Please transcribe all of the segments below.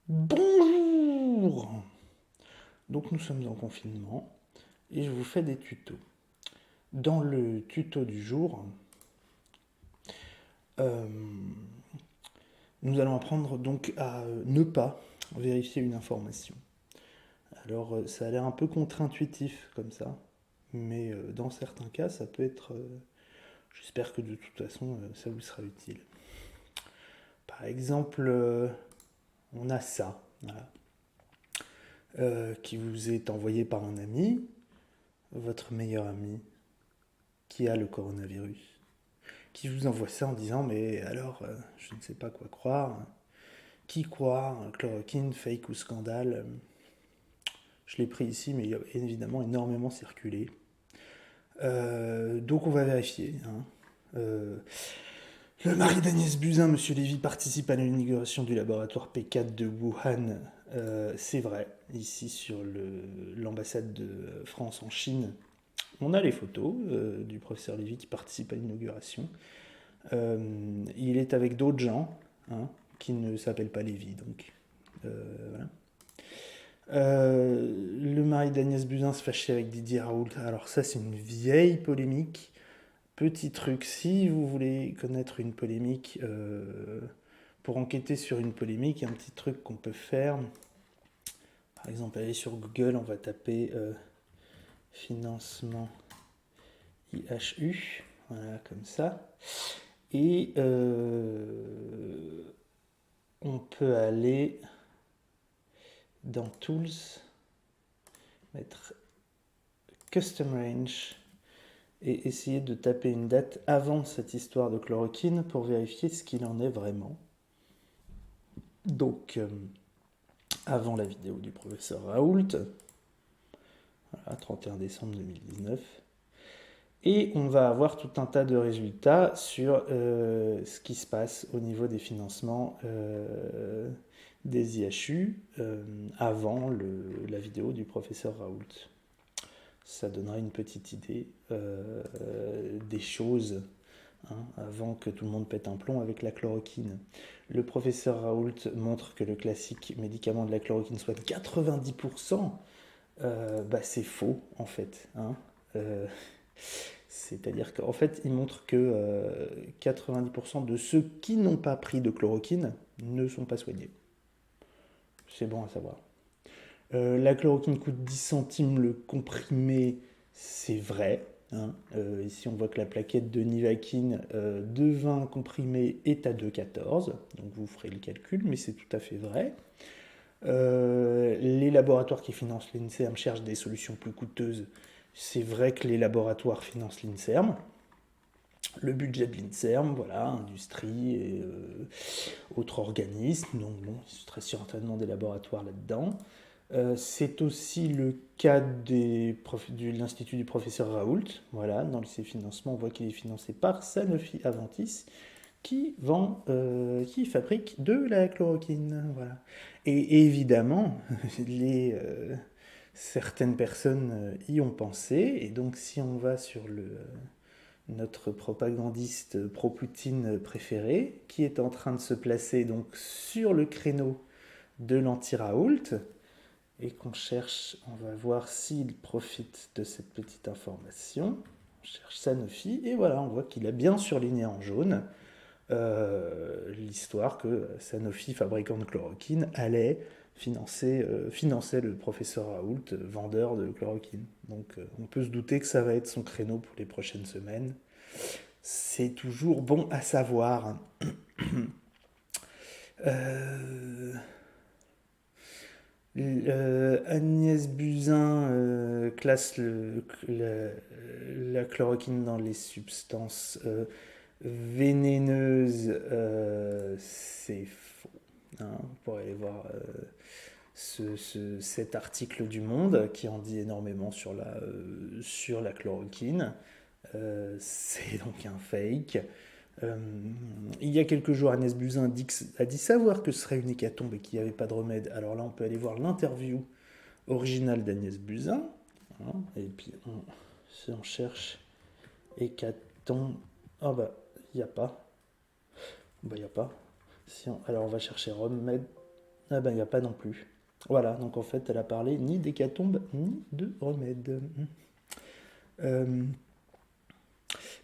Bonjour! Donc nous sommes en confinement et je vous fais des tutos. Dans le tuto du jour, euh, nous allons apprendre donc à ne pas vérifier une information. Alors ça a l'air un peu contre-intuitif comme ça, mais dans certains cas ça peut être... j'espère que de toute façon ça vous sera utile. Par exemple, on a ça, voilà, qui vous est envoyé par un ami, votre meilleur ami, qui a le coronavirus, qui vous envoie ça en disant mais alors je ne sais pas quoi croire, qui croire, chloroquine, fake ou scandale. Je l'ai pris ici mais il a évidemment énormément circulé. Donc on va vérifier. Hein. Le mari d'Agnès Buzyn, Monsieur Lévy, participe à l'inauguration du laboratoire P4 de Wuhan. C'est vrai, ici sur l'ambassade de France en Chine, on a les photos du professeur Lévy qui participe à l'inauguration. Il est avec d'autres gens hein, qui ne s'appellent pas Lévy. Donc, voilà. Le mari d'Agnès Buzyn se fâchait avec Didier Raoult. Alors ça, c'est une vieille polémique. Petit truc, si vous voulez connaître une polémique, pour enquêter sur une polémique, un petit truc qu'on peut faire. Par exemple, aller sur Google, on va taper financement IHU, voilà, comme ça. Et on peut aller dans Tools, mettre Custom Range et essayer de taper une date avant cette histoire de chloroquine pour vérifier ce qu'il en est vraiment. Donc, avant la vidéo du professeur Raoult, voilà, 31 décembre 2019. Et on va avoir tout un tas de résultats sur ce qui se passe au niveau des financements des IHU avant la vidéo du professeur Raoult. Ça donnera une petite idée des choses hein, avant que tout le monde pète un plomb avec la chloroquine. Le professeur Raoult montre que le classique médicament de la chloroquine soit de 90%. Bah, c'est faux en fait. Hein. C'est-à-dire qu'en fait, il montre que 90% de ceux qui n'ont pas pris de chloroquine ne sont pas soignés. C'est bon à savoir. La chloroquine coûte 10 centimes le comprimé, c'est vrai. Hein. Ici, on voit que la plaquette de Nivaquine de 20 comprimés est à 2,14. Donc vous ferez le calcul, mais c'est tout à fait vrai. Les laboratoires qui financent l'INSERM cherchent des solutions plus coûteuses. C'est vrai que les laboratoires financent l'INSERM. Le budget de l'INSERM, voilà, industrie et autres organismes. Donc bon, il serait certainement des laboratoires là-dedans. C'est aussi le cas de l'Institut du professeur Raoult. Voilà, dans ses financements, on voit qu'il est financé par Sanofi Aventis, qui fabrique de la chloroquine. Voilà. Et évidemment, certaines personnes y ont pensé. Et donc, si on va sur notre propagandiste pro-Poutine préféré, qui est en train de se placer donc sur le créneau de l'anti-Raoult, et qu'on cherche, on va voir s'il profite de cette petite information. On cherche Sanofi, et voilà, on voit qu'il a bien surligné en jaune l'histoire que Sanofi, fabricant de chloroquine, allait financer le professeur Raoult, vendeur de chloroquine. Donc on peut se douter que ça va être son créneau pour les prochaines semaines. C'est toujours bon à savoir. Euh, Agnès Buzyn classe la chloroquine dans les substances vénéneuses. C'est faux. Hein, vous pourrez aller voir cet article du Monde qui en dit énormément sur la chloroquine. C'est donc un fake. Euh, il y a quelques jours, Agnès Buzyn a dit savoir que ce serait une hécatombe et qu'il n'y avait pas de remède. Alors là, on peut aller voir l'interview originale d'Agnès Buzyn. Hein, et puis, si on cherche hécatombe. Ah bah, il n'y a pas. Bah, il n'y a pas. Alors, on va chercher remède. Ah ben, il n'y a pas non plus. Voilà, donc en fait, elle a parlé ni d'hécatombe, ni de remède. Euh,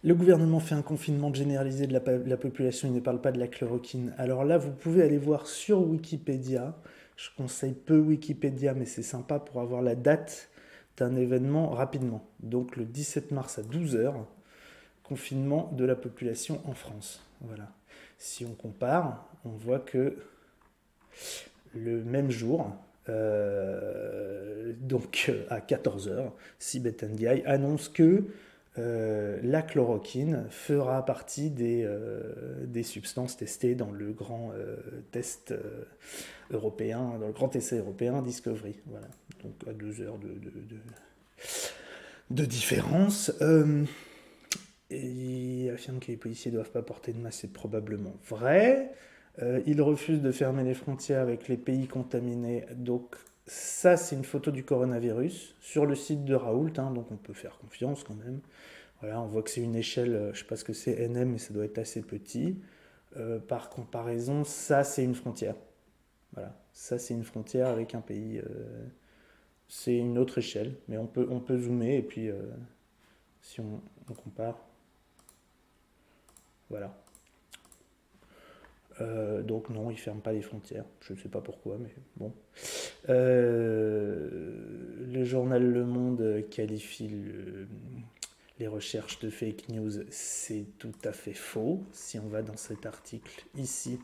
le gouvernement fait un confinement généralisé de la population, il ne parle pas de la chloroquine. Alors là, vous pouvez aller voir sur Wikipédia. Je conseille peu Wikipédia, mais c'est sympa pour avoir la date d'un événement rapidement. Donc le 17 mars à 12 heures, confinement de la population en France. Voilà. Si on compare, on voit que le même jour, donc à 14 heures, Sibeth Ndiaye annonce que la chloroquine fera partie des substances testées dans le grand test européen, dans le grand essai européen Discovery. Voilà. Donc à 2 heures de différence. Et il affirme que les policiers ne doivent pas porter de masque, c'est probablement vrai. Il refuse de fermer les frontières avec les pays contaminés. Donc ça, c'est une photo du coronavirus sur le site de Raoult, hein, donc on peut faire confiance quand même. Voilà, on voit que c'est une échelle, je ne sais pas ce que c'est NM, mais ça doit être assez petit. Par comparaison, ça, c'est une frontière. Voilà, ça, c'est une frontière avec un pays. C'est une autre échelle, mais on peut zoomer et puis si on compare, voilà. Donc non, ils ne ferment pas les frontières. Je ne sais pas pourquoi, mais bon. Le journal Le Monde qualifie les recherches de fake news. C'est tout à fait faux. Si on va dans cet article ici,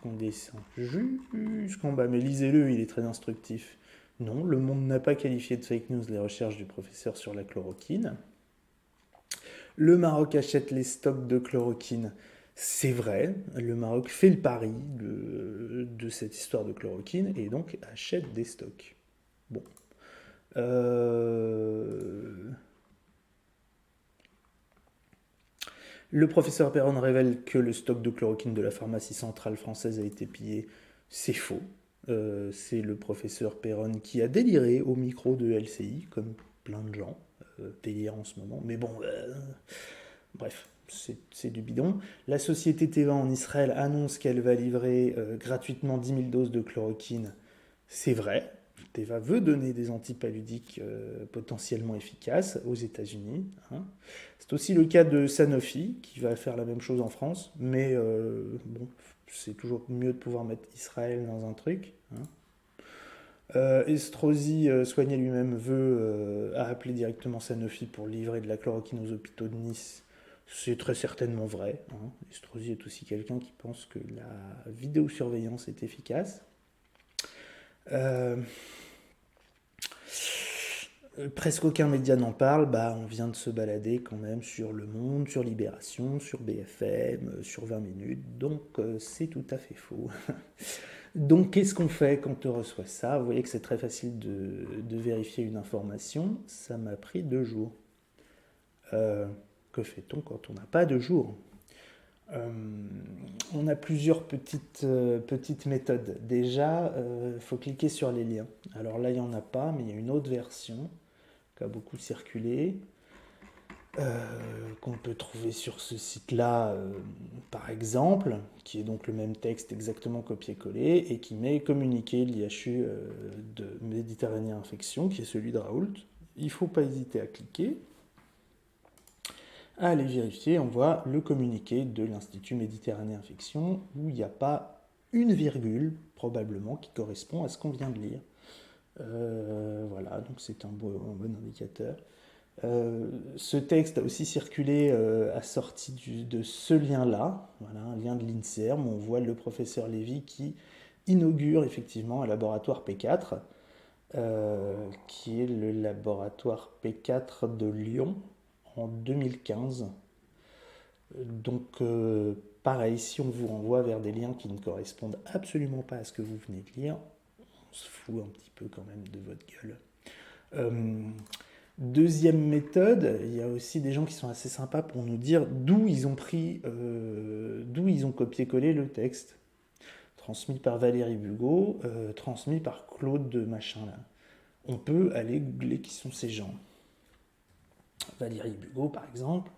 on descend jusqu'en bas, mais lisez-le, il est très instructif. Non, Le Monde n'a pas qualifié de fake news les recherches du professeur sur la chloroquine. Le Maroc achète les stocks de chloroquine. C'est vrai, le Maroc fait le pari de cette histoire de chloroquine et donc achète des stocks. Bon. Le professeur Perron révèle que le stock de chloroquine de la pharmacie centrale française a été pillé. C'est faux. C'est le professeur Perron qui a déliré au micro de LCI, comme plein de gens délirent en ce moment. Mais bon, bref, c'est du bidon. La société Teva en Israël annonce qu'elle va livrer gratuitement 10 000 doses de chloroquine. C'est vrai. Teva veut donner des antipaludiques potentiellement efficaces aux États-Unis. Hein. C'est aussi le cas de Sanofi, qui va faire la même chose en France. Mais bon, c'est toujours mieux de pouvoir mettre Israël dans un truc. Hein. Estrosi, soigné lui-même, a appelé directement Sanofi pour livrer de la chloroquine aux hôpitaux de Nice. C'est très certainement vrai. Hein. Estrosi est aussi quelqu'un qui pense que la vidéosurveillance est efficace. Euh, Presque aucun média n'en parle. Bah, on vient de se balader quand même sur Le Monde, sur Libération, sur BFM, sur 20 minutes. Donc c'est tout à fait faux. Donc qu'est-ce qu'on fait quand on reçoit ça? Vous voyez que c'est très facile de vérifier une information. Ça m'a pris 2 jours. Euh, que fait-on quand on n'a pas de jour? Euh, on a plusieurs petites méthodes. Déjà, il faut cliquer sur les liens. Alors là, il n'y en a pas, mais il y a une autre version qui a beaucoup circulé, qu'on peut trouver sur ce site-là, par exemple, qui est donc le même texte exactement copié-collé, et qui met communiqué l'IHU de Méditerranée Infection, qui est celui de Raoult. Il ne faut pas hésiter à cliquer. À aller vérifier, on voit le communiqué de l'Institut Méditerranée Infection, où il n'y a pas une virgule, probablement, qui correspond à ce qu'on vient de lire. Voilà, donc c'est un bon indicateur. Ce texte a aussi circulé assorti de ce lien-là, voilà, un lien de l'INSERM, où on voit le professeur Lévy qui inaugure effectivement un laboratoire P4, qui est le laboratoire P4 de Lyon en 2015. Donc pareil, si on vous renvoie vers des liens qui ne correspondent absolument pas à ce que vous venez de lire, on se fout un petit peu quand même de votre gueule. Deuxième méthode, il y a aussi des gens qui sont assez sympas pour nous dire d'où ils ont copié-collé le texte. Transmis par Valérie Bugot, transmis par Claude de machin là. On peut aller googler qui sont ces gens. Valérie Bugot par exemple,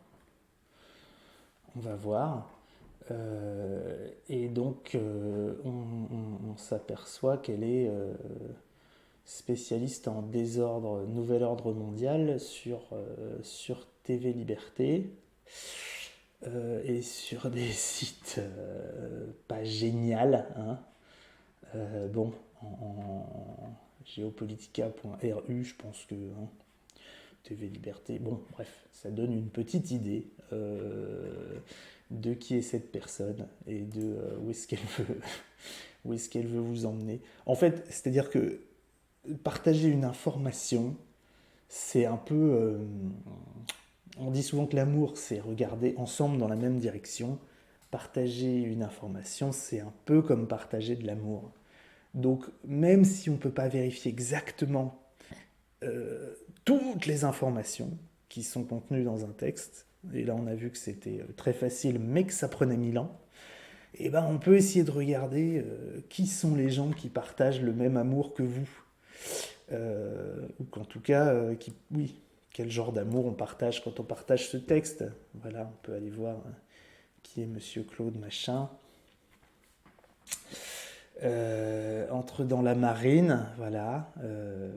on va voir. Et donc, on s'aperçoit qu'elle est spécialiste en désordre, nouvel ordre mondial sur TV Liberté et sur des sites pas génial, hein. Bon, en geopolitica.ru, je pense que hein, TV Liberté, bon, bref, ça donne une petite idée de qui est cette personne et de où est-ce qu'elle veut, où est-ce qu'elle veut vous emmener. En fait, c'est-à-dire que partager une information, c'est un peu. On dit souvent que l'amour, c'est regarder ensemble dans la même direction. Partager une information, c'est un peu comme partager de l'amour. Donc, même si on ne peut pas vérifier exactement euh, toutes les informations qui sont contenues dans un texte, et là on a vu que c'était très facile, mais que ça prenait 1000 ans, et ben on peut essayer de regarder qui sont les gens qui partagent le même amour que vous. Ou qu'en tout cas, oui, quel genre d'amour on partage quand on partage ce texte. Voilà, on peut aller voir qui est Monsieur Claude Machin. Entre dans la marine, voilà.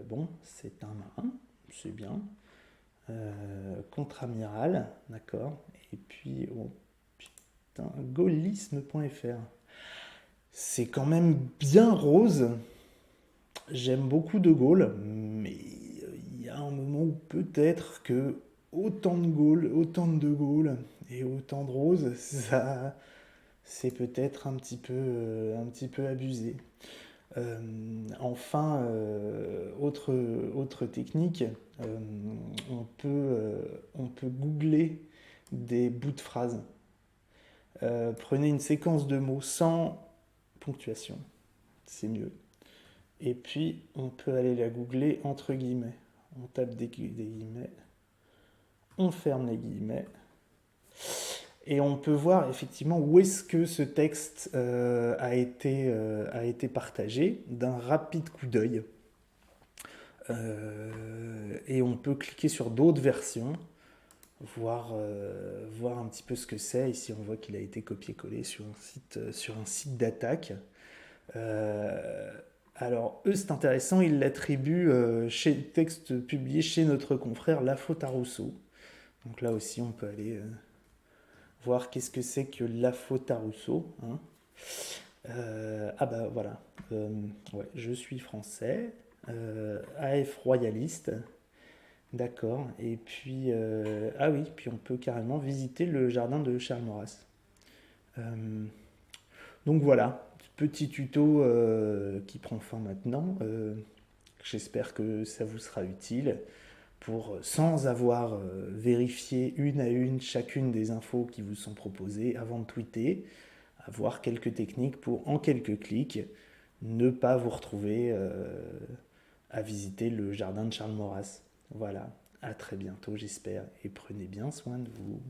Bon, c'est un marin, c'est bien. Contre-amiral, d'accord. Et puis, oh, putain, gaullisme.fr. C'est quand même bien rose. J'aime beaucoup De Gaulle, mais il y a un moment où peut-être que autant de Gaulle, autant de Gaulle et autant de rose, ça, c'est peut-être un petit peu abusé. Enfin, autre technique, euh, on peut googler des bouts de phrases. Prenez une séquence de mots sans ponctuation, c'est mieux. Et puis, on peut aller la googler entre guillemets. On tape des guillemets, on ferme les guillemets, et on peut voir effectivement où est-ce que ce texte a été partagé d'un rapide coup d'œil. Et on peut cliquer sur d'autres versions, voir un petit peu ce que c'est. Ici, on voit qu'il a été copié-collé sur un site d'attaque. Euh, alors, eux, c'est intéressant, ils l'attribuent chez texte publié chez notre confrère La Faute à Rousseau. Donc là aussi, on peut aller voir qu'est-ce que c'est que La Faute à Rousseau, hein. Ah bah voilà, ouais, je suis français, AF royaliste, d'accord. Et puis, ah oui, puis on peut carrément visiter le jardin de Charles Maurras. Euh, donc voilà, petit tuto qui prend fin maintenant. J'espère que ça vous sera utile pour, sans avoir vérifié une à une chacune des infos qui vous sont proposées avant de tweeter, avoir quelques techniques pour, en quelques clics, ne pas vous retrouver à visiter le jardin de Charles Maurras. Voilà, à très bientôt j'espère et prenez bien soin de vous.